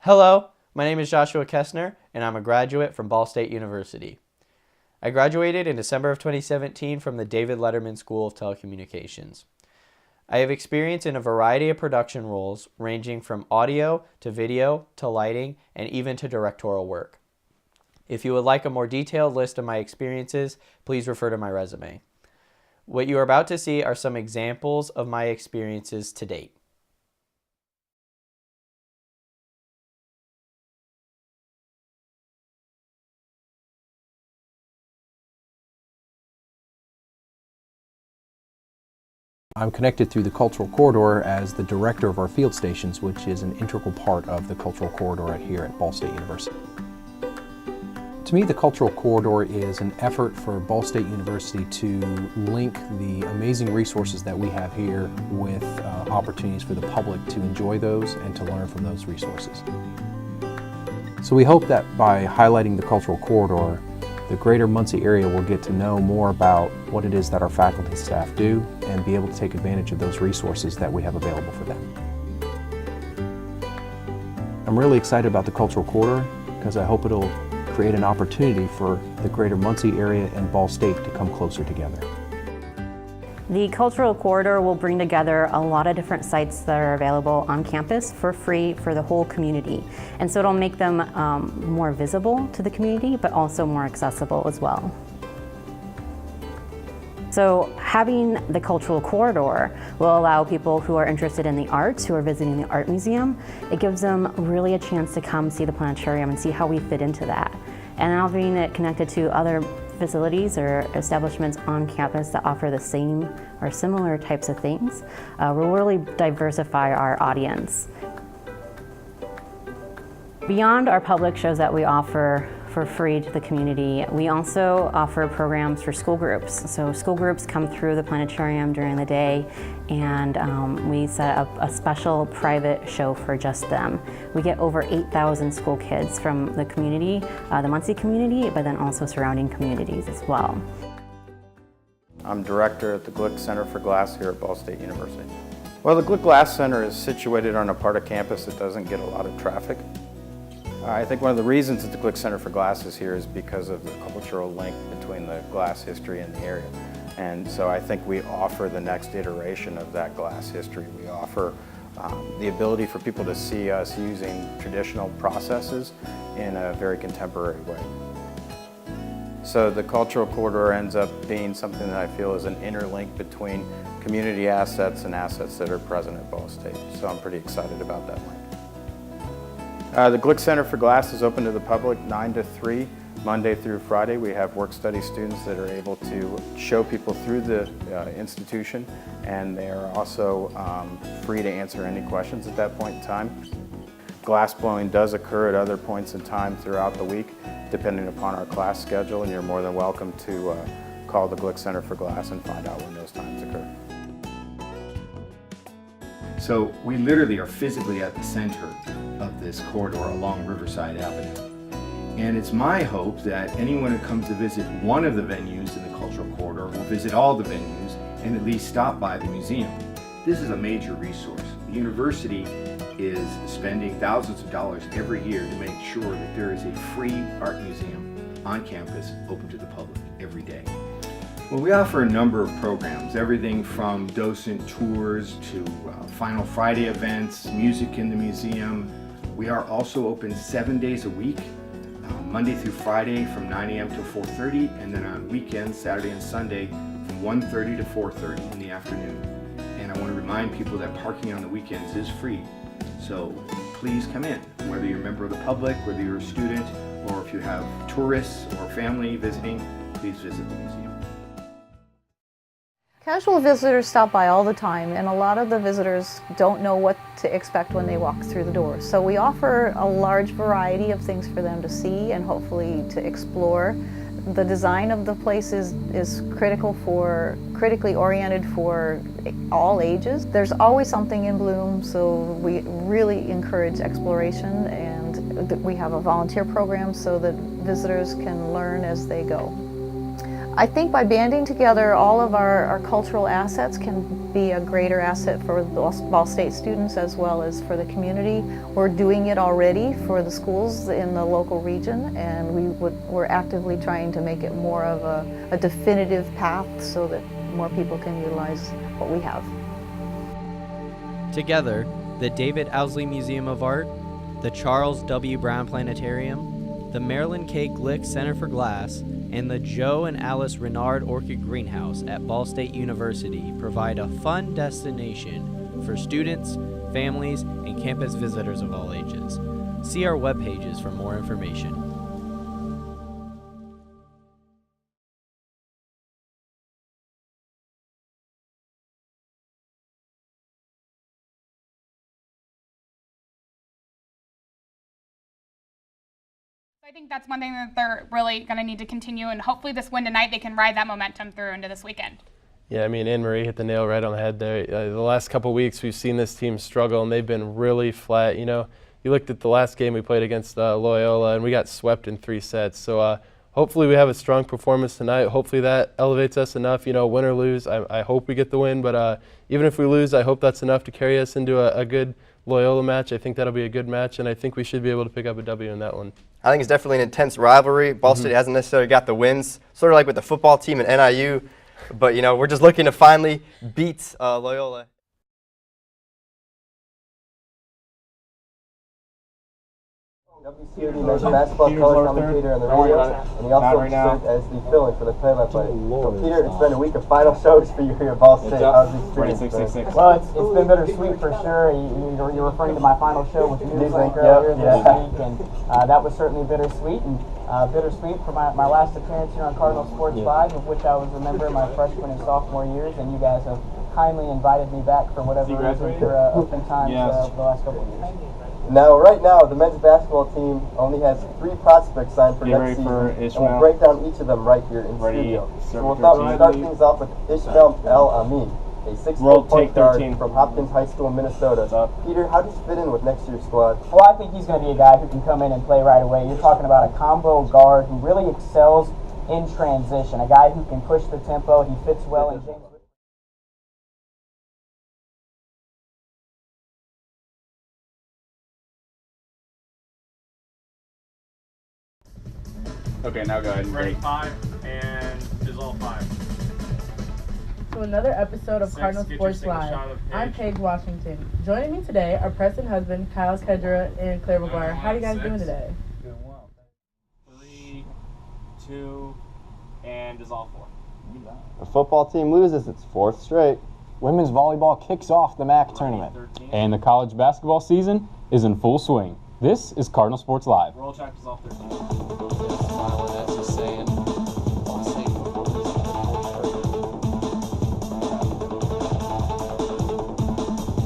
Hello, my name is Joshua Kesner, and I'm a graduate from Ball State University. I graduated in December of 2017 from the David Letterman School of Telecommunications. I have experience in a variety of production roles, ranging from audio to video to lighting and even to directorial work. If you would like a more detailed list of my experiences, please refer to my resume. What you are about to see are some examples of my experiences to date. I'm connected through the Cultural Corridor as the director of our field stations, which is an integral part of the Cultural Corridor here at Ball State University. To me, the Cultural Corridor is an effort for Ball State University to link the amazing resources that we have here with opportunities for the public to enjoy those and to learn from those resources. So we hope that by highlighting the Cultural Corridor, the greater Muncie area will get to know more about what it is that our faculty and staff do and be able to take advantage of those resources that we have available for them. I'm really excited about the Cultural Corridor because I hope it'll create an opportunity for the greater Muncie area and Ball State to come closer together. The Cultural Corridor will bring together a lot of different sites that are available on campus for free for the whole community. And so it'll make them more visible to the community, but also more accessible as well. So having the Cultural Corridor will allow people who are interested in the arts, who are visiting the art museum, it gives them really a chance to come see the planetarium and see how we fit into that. And having it connected to other facilities or establishments on campus that offer the same or similar types of things will really diversify our audience. Beyond our public shows that we offer for free to the community, we also offer programs for school groups. So school groups come through the planetarium during the day, and we set up a special private show for just them. We get over 8,000 school kids from the community, the Muncie community, but then also surrounding communities as well. I'm director at the Glick Center for Glass here at Ball State University. Well, the Glick Glass Center is situated on a part of campus that doesn't get a lot of traffic. I think one of the reasons that the Glick Center for Glass is here is because of the cultural link between the glass history and the area. And so I think we offer the next iteration of that glass history. We offer the ability for people to see us using traditional processes in a very contemporary way. So the Cultural Corridor ends up being something that I feel is an interlink between community assets and assets that are present at Ball State. So I'm pretty excited about that link. The Glick Center for Glass is open to the public 9 to 3, Monday through Friday. We have work-study students that are able to show people through the institution, and they are also free to answer any questions at that point in time. Glass blowing does occur at other points in time throughout the week, depending upon our class schedule, and you're more than welcome to call the Glick Center for Glass and find out when those times occur. So we literally are physically at the center of this corridor along Riverside Avenue. And it's my hope that anyone who comes to visit one of the venues in the Cultural Corridor will visit all the venues and at least stop by the museum. This is a major resource. The university is spending thousands of dollars every year to make sure that there is a free art museum on campus open to the public every day. Well, we offer a number of programs, everything from docent tours to Final Friday events, music in the museum. We are also open 7 days a week, Monday through Friday from 9 a.m. to 4:30, and then on weekends, Saturday and Sunday, from 1:30 to 4:30 in the afternoon. And I want to remind people that parking on the weekends is free. So please come in, whether you're a member of the public, whether you're a student, or if you have tourists or family visiting, please visit the museum. Casual visitors stop by all the time, and a lot of the visitors don't know what to expect when they walk through the doors. So we offer a large variety of things for them to see and hopefully to explore. The design of the place is critically oriented for all ages. There's always something in bloom, so we really encourage exploration, and we have a volunteer program so that visitors can learn as they go. I think by banding together all of our cultural assets can be a greater asset for the Ball State students as well as for the community. We're doing it already for the schools in the local region, and we're actively trying to make it more of a definitive path so that more people can utilize what we have. Together, the David Owsley Museum of Art, the Charles W. Brown Planetarium, the Marilyn K. Glick Center for Glass, and the Joe and Alice Renard Orchid Greenhouse at Ball State University provide a fun destination for students, families, and campus visitors of all ages. See our web pages for more information. I think that's one thing that they're really going to need to continue, and hopefully this win tonight, they can ride that momentum through into this weekend. Yeah, I mean, Anne-Marie hit the nail right on the head there. The last couple weeks we've seen this team struggle, and they've been really flat. You know, you looked at the last game we played against Loyola, and we got swept in 3 sets. So hopefully we have a strong performance tonight. Hopefully that elevates us enough. You know, win or lose, I hope we get the win. But even if we lose, I hope that's enough to carry us into a good Loyola match. I think that'll be a good match, and I think we should be able to pick up a W in that one. I think it's definitely an intense rivalry. Ball State hasn't necessarily got the wins, sort of like with the football team and NIU. But, you know, we're just looking to finally beat Loyola. WCOD mentioned basketball color commentator on the radio, and he also served as the fill-in for the play-by-play. So, Peter, it's been a week of final shows for you here at Ball State. How's the experience been? Well, it's been bittersweet for sure. You're referring to my final show with Newslink earlier this week, and that was certainly bittersweet. And bittersweet for my last appearance here on Cardinal Sports 5, of which I was a member my freshman and sophomore years, and you guys have kindly invited me back for whatever reason for open times the last couple of years. Now, right now, the men's basketball team only has 3 prospects signed for next season, and we'll break down each of them right here in studio. So we'll start things off with Ishmael El Amin, a 6'4" point guard from Hopkins High School in Minnesota. Peter, how does he fit in with next year's squad? Well, I think he's going to be a guy who can come in and play right away. You're talking about a combo guard who really excels in transition, a guy who can push the tempo. He fits well in James. Okay, now go ahead and ready 5 and is all 5. To another episode of Cardinal Sports Live. I'm Paige Washington. Joining me today are Preston Husband, Kyle Skedra, and Claire McGuire. How are you guys doing today? Doing well. 3, 2, and is all 4. The football team loses its 4th straight. Women's volleyball kicks off the MAC tournament. 13. And the college basketball season is in full swing. This is Cardinal Sports Live. Roll check is all 13.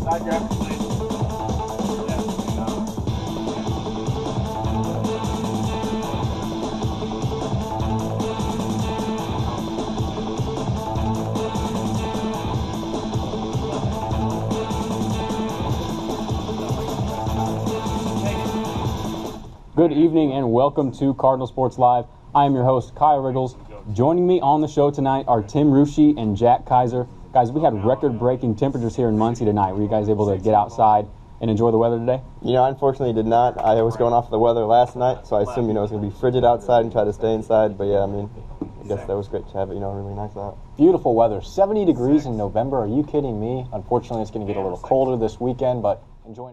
Side grab, please. Good evening and welcome to Cardinal Sports Live. I am your host, Kyle Riggles. Joining me on the show tonight are Tim Rushi and Jack Kaiser. Guys, we had record-breaking temperatures here in Muncie tonight. Were you guys able to get outside and enjoy the weather today? You know, I unfortunately did not. I was going off the weather last night, so I assume, you know, it's going to be frigid outside and try to stay inside. But yeah, I mean, I guess that was great to have it, you know, really nice out. Beautiful weather. 70 degrees in November. Are you kidding me? Unfortunately, it's going to get a little colder this weekend, but enjoying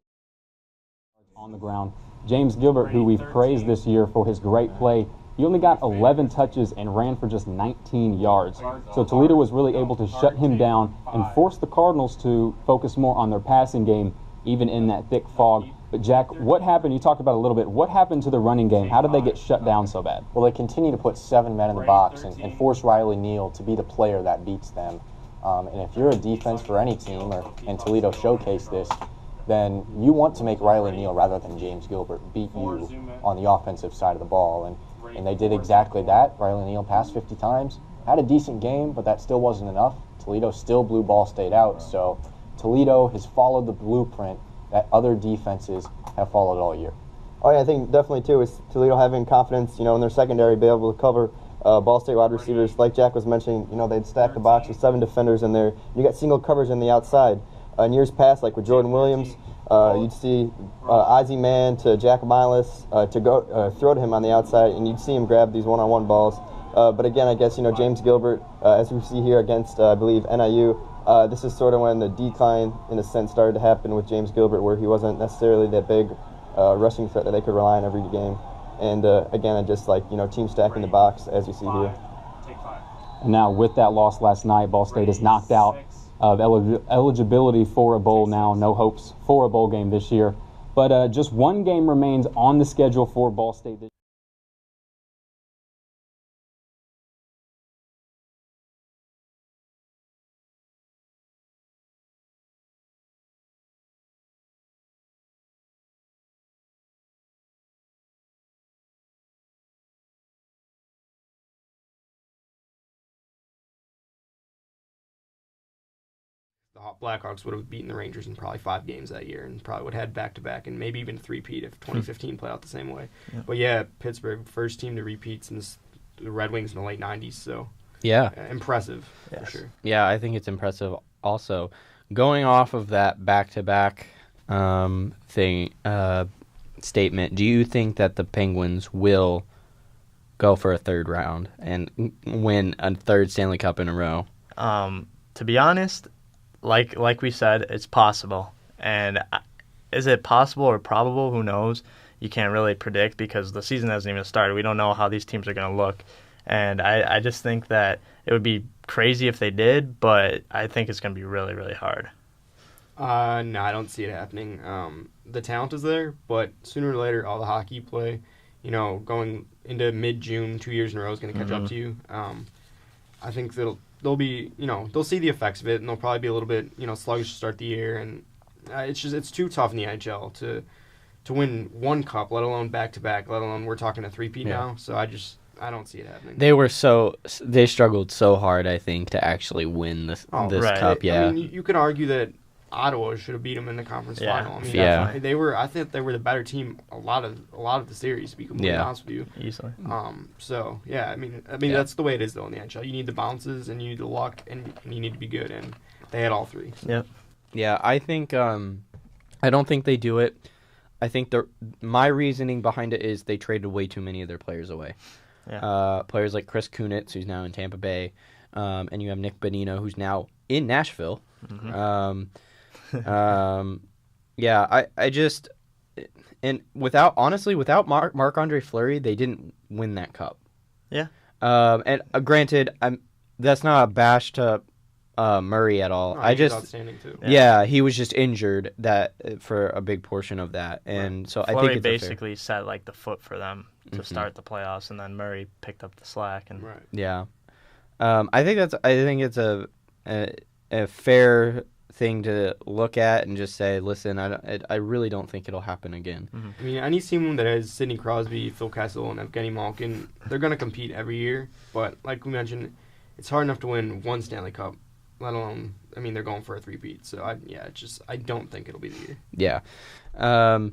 on the ground. James Gilbert, who we've praised this year for his great play, he only got 11 touches and ran for just 19 yards. So Toledo was really able to shut him down and force the Cardinals to focus more on their passing game, even in that thick fog. But Jack, what happened? You talked about it a little bit. What happened to the running game? How did they get shut down so bad? Well, they continue to put 7 men in the box and force Riley Neal to be the player that beats them. And if you're a defense for any team, and Toledo showcased this, then you want to make Riley Neal, rather than James Gilbert, beat you on the offensive side of the ball. And they did exactly that. Riley Neal passed 50 times, had a decent game, but that still wasn't enough. Toledo still blew Ball State out. So Toledo has followed the blueprint that other defenses have followed all year. Oh yeah, I think definitely too is Toledo having confidence, you know, in their secondary, be able to cover Ball State wide receivers, like Jack was mentioning, they'd stack the box with 7 defenders in there. You got single coverage on the outside. In years past, like with Jordan Williams, you'd see Ozzie Man to Jack Miles to go throw to him on the outside, and you'd see him grab these one-on-one balls. But again, I guess, James Gilbert, as we see here against, I believe, NIU, this is sort of when the decline, in a sense, started to happen with James Gilbert, where he wasn't necessarily that big rushing threat that they could rely on every game. And again, I just like, team stacking the box, as you see here. And now with that loss last night, Ball State is knocked out of eligibility for a bowl now. No hopes for a bowl game this year. But just one game remains on the schedule for Ball State this year. The Blackhawks would have beaten the Rangers in probably 5 games that year and probably would have had back-to-back and maybe even a three-peat if 2015 played out the same way. Yeah. But yeah, Pittsburgh, first team to repeat since the Red Wings in the late 90s, so yeah, impressive for sure. Yeah, I think it's impressive also. Going off of that back-to-back statement, do you think that the Penguins will go for a third round and win a third Stanley Cup in a row? To be honest, like we said, it's possible. And is it possible or probable? Who knows? You can't really predict because the season hasn't even started. We don't know how these teams are going to look. And I just think that it would be crazy if they did, but I think it's going to be really, really hard. No, I don't see it happening. The talent is there, but sooner or later, all the hockey you play, going into mid-June, 2 years in a row is going to catch up to you. I think they'll be, they'll see the effects of it, and they'll probably be a little bit, sluggish to start the year. And it's too tough in the NHL to win one cup, let alone back-to-back, let alone we're talking a three-peat now. So I don't see it happening. They struggled so hard, I think, to actually win this cup. Yeah, I mean, you could argue that Ottawa should have beat them in the conference final. I mean, I think they were the better team a lot of the series, to be completely honest with you. Easily. So yeah, I mean that's the way it is though in the NHL. You need the bounces and you need the luck and you need to be good, and they had all three. Yep. Yeah, I think I don't think they do it. I think my reasoning behind it is they traded way too many of their players away. Yeah. Players like Chris Kunitz, who's now in Tampa Bay, and you have Nick Bonino, who's now in Nashville. Mm-hmm. Yeah, I just, and without Marc-Andre Fleury, they didn't win that cup. Yeah. And granted, that's not a bash to Murray at all. No, he was outstanding too. Yeah, he was just injured for a big portion of that, and so Fleury I think it's basically set like the foot for them to start the playoffs, and then Murray picked up the slack. And yeah, I think it's a fair thing to look at and just say, listen, I really don't think it'll happen again. Mm-hmm. I mean, any team that has Sidney Crosby, Phil Kessel, and Evgeny Malkin, they're going to compete every year. But like we mentioned, it's hard enough to win one Stanley Cup, let alone, I mean, they're going for a three-peat. So I don't think it'll be the year. Yeah.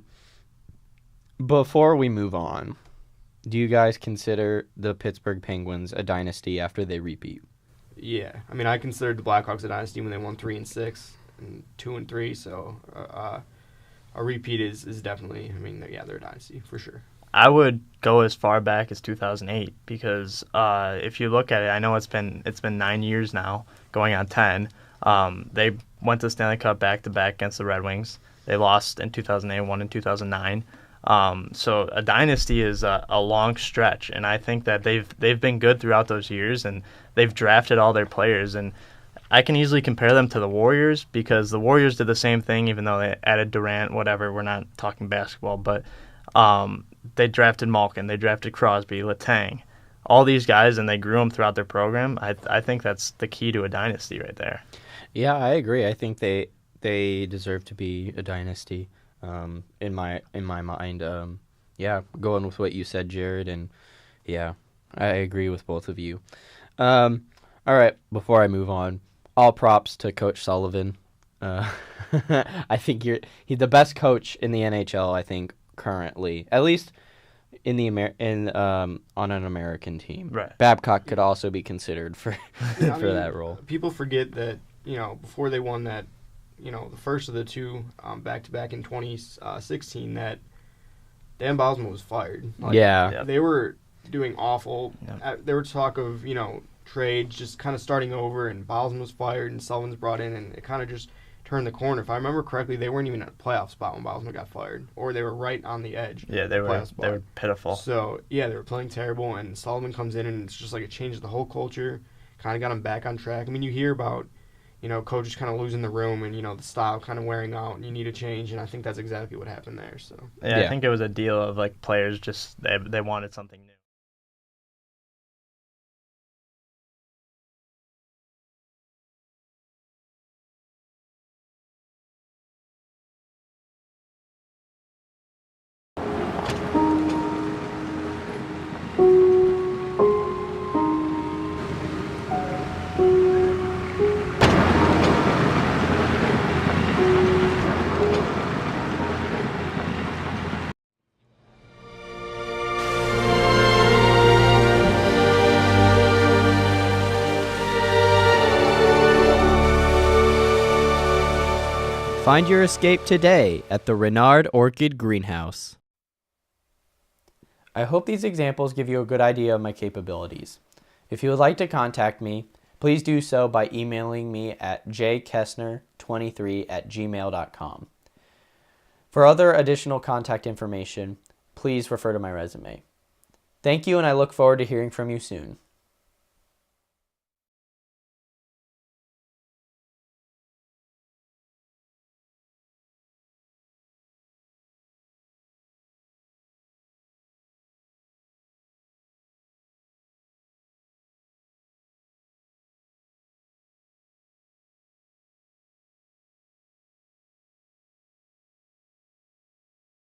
Before we move on, do you guys consider the Pittsburgh Penguins a dynasty after they repeat? Yeah, I mean, I considered the Blackhawks a dynasty when they won 3-6 and 2-3. So a repeat is definitely. I mean, they're a dynasty for sure. I would go as far back as 2008 because if you look at it, I know it's been 9 years now, going on 10. They went to the Stanley Cup back-to-back against the Red Wings. They lost in 2008, won in 2009. So a dynasty is a long stretch, and I think that they've been good throughout those years, and they've drafted all their players. And I can easily compare them to the Warriors because the Warriors did the same thing, even though they added Durant, whatever. We're not talking basketball, but they drafted Malkin, they drafted Crosby, Letang, all these guys, and they grew them throughout their program. I think that's the key to a dynasty right there. Yeah, I agree. I think they deserve to be a dynasty. In my mind, going with what you said, Jared, and yeah, I agree with both of you. All right, before I move on, all props to Coach Sullivan. I think he's the best coach in the NHL. I think currently, at least in on an American team. Right. Babcock could also be considered for Yeah, I for mean, that role. People forget that, before they won that, the first of the two back-to-back in 2016, that Dan Bosma was fired. Yeah. They were doing awful. There was talk of, trades just kind of starting over, and Bosma was fired and Sullivan's brought in, and it kind of just turned the corner. If I remember correctly, they weren't even at a playoff spot when Bosma got fired, or they were right on the edge. Yeah, they were pitiful. So, yeah, they were playing terrible, and Sullivan comes in, and it's just like it changed the whole culture, kind of got them back on track. I mean, you hear about, coaches kind of losing the room and, the style kind of wearing out, and you need a change, and I think that's exactly what happened there. So yeah. I think it was a deal of, like, players just, they wanted something new. Find your escape today at the Renard Orchid Greenhouse. I hope these examples give you a good idea of my capabilities. If you would like to contact me, please do so by emailing me at jkesner23@gmail.com. For other additional contact information, please refer to my resume. Thank you, and I look forward to hearing from you soon.